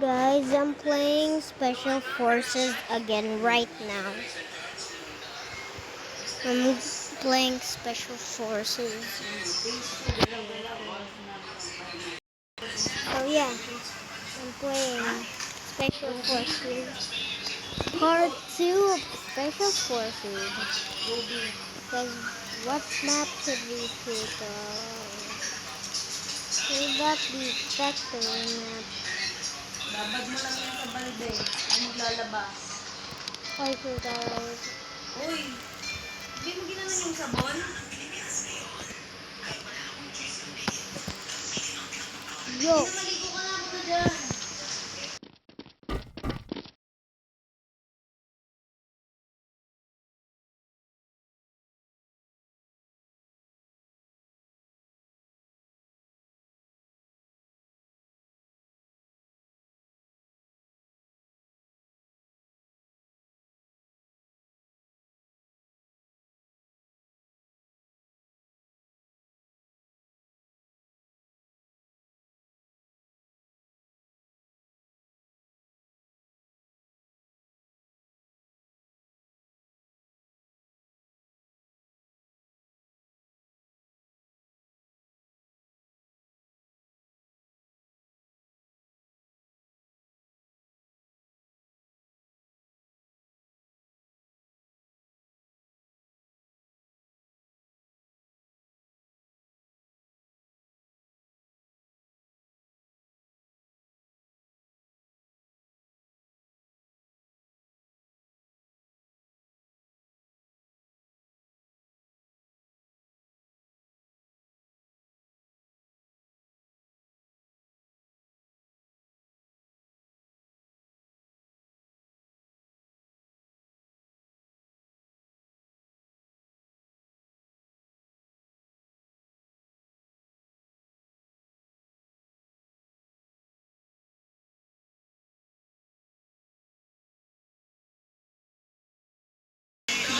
Guys, I'm playing Special Forces again right now. I'm playing Special Forces. So yeah, I'm playing Special Forces. Part 2 of Special Forces. Because what map should we pick? We got the factory map. Babad mo lang yan sa balde. Ang maglalabas. I forgot. Uy, hindi mo ginanon yung sabon? Yo! Maligo ka na muna dyan.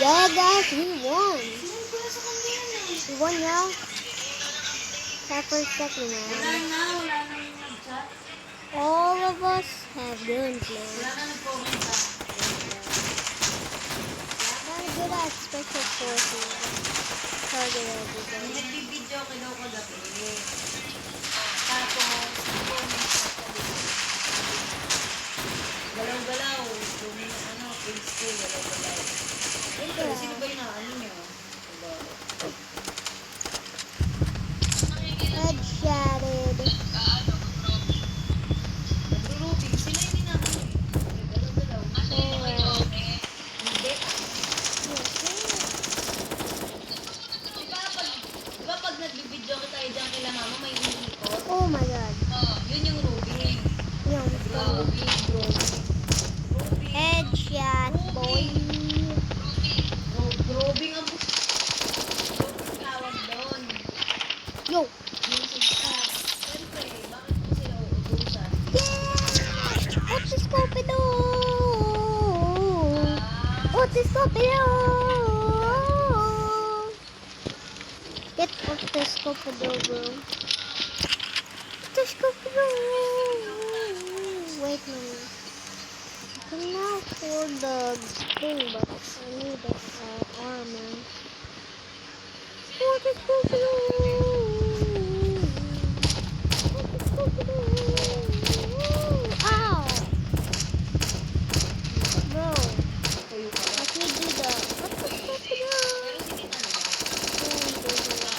Yeah, guys, we won. Sinend ko na sa kanya yan eh. We won, y'all. Except for second Wala round. wala na yung nag-chat. All of us have guns Wala now. na nag-comment ah. Not good at Special Forces. Target May everybody. nagbibideo ka daw kagabi. Tapos, nag-comment ka sa galaw-galaw. Yung ano, page 2, galaw-galaw. Siyempre, sino ba yung ano niyo? Headshotted. Nagro-roping. Sila hindi na ano eh. Galaw-galaw. Alright. Hindi. Di ba pag nagbibideo ka tayo dyan kila mama, may umiikot? Oh my god. Yun yung roping. Yun. Roping. Headshot, boy. Roping ang tawag doon. Yo. Yung siyempre, bakit mo sila uutusan? Yeah! Otiscopido! Ah, Otiscopido! Get Otiscopido, bro. Otiscopido! Wait a minute. I can now afford the thing, but I need the armor. Otiscopido! Otiscopido! Ow! Bro, kayo ka. I can do that. Otiscopido! Pero sige talaga.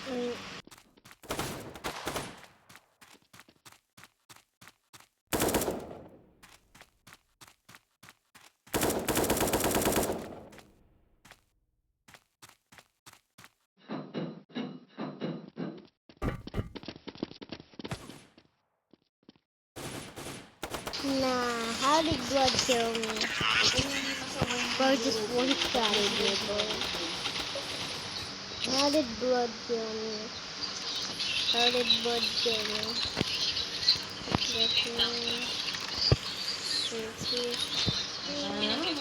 Mm. Nah, how did blood kill me? Kung hindi masaway mo, Bro just one-shotted me, bro. How did blood kill me? How did blood kill me?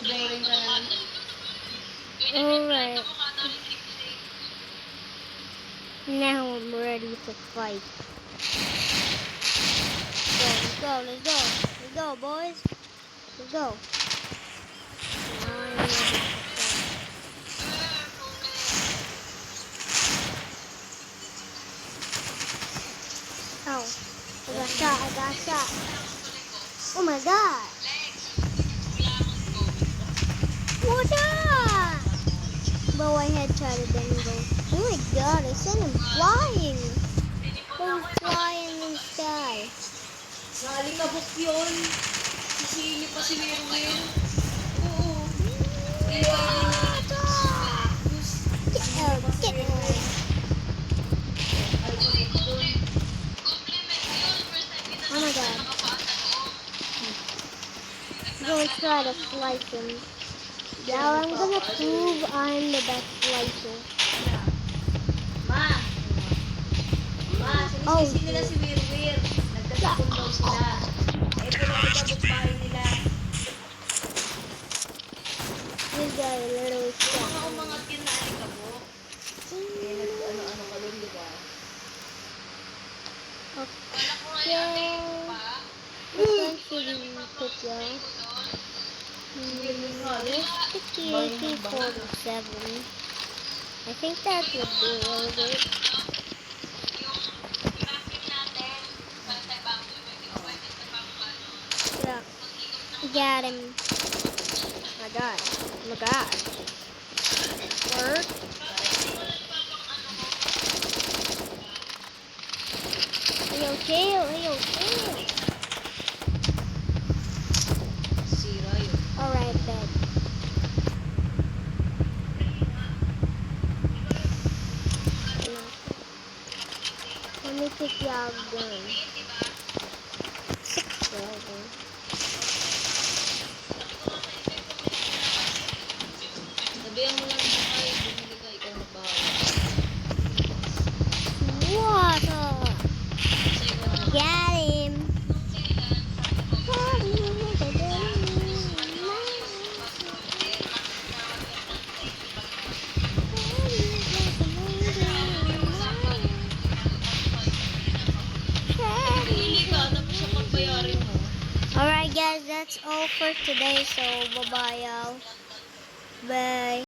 boring ka na. Alright. Now I'm ready to fight. So let's go. Let's go, boys. Let's go. Oh, I got shot. I got shot. Oh my god. What's up? But I headshotted them and go. Oh my god, I sent him flying. He was flying in the sky. Nalikabok yun. Sisili pa si Merwin. Oo. Eh, What up? Get out, get out. Oh my god. I'm gonna try to slice him. Now I'm gonna prove I'm the best slicer. Ma! Ma, sinisisi nila si Wirwir. Nagkasakon daw sila. Eh, pinalikabok bahay nila. This guy literally Yung shot mga me. umangat yun na alikabok. Eh, nag-ano-ano ka dun, di ba? Okay. Which one should we put down? Sticky AK-47. I think that would be really good. Yeah. Got him. Oh my god. Oh my god. Work. Hey, chill. Hey, chill. Sira yun. Alright, then. Let me pick y'all gun. 6-7. Sabihan mo lang sa kayo, bumili ka, ikaw na bahala. What up? Kasi ikaw na Got him. bumili ka, tapos siya pagbayarin mo. Alright guys, that's all for today. So bye bye y'all. Bye.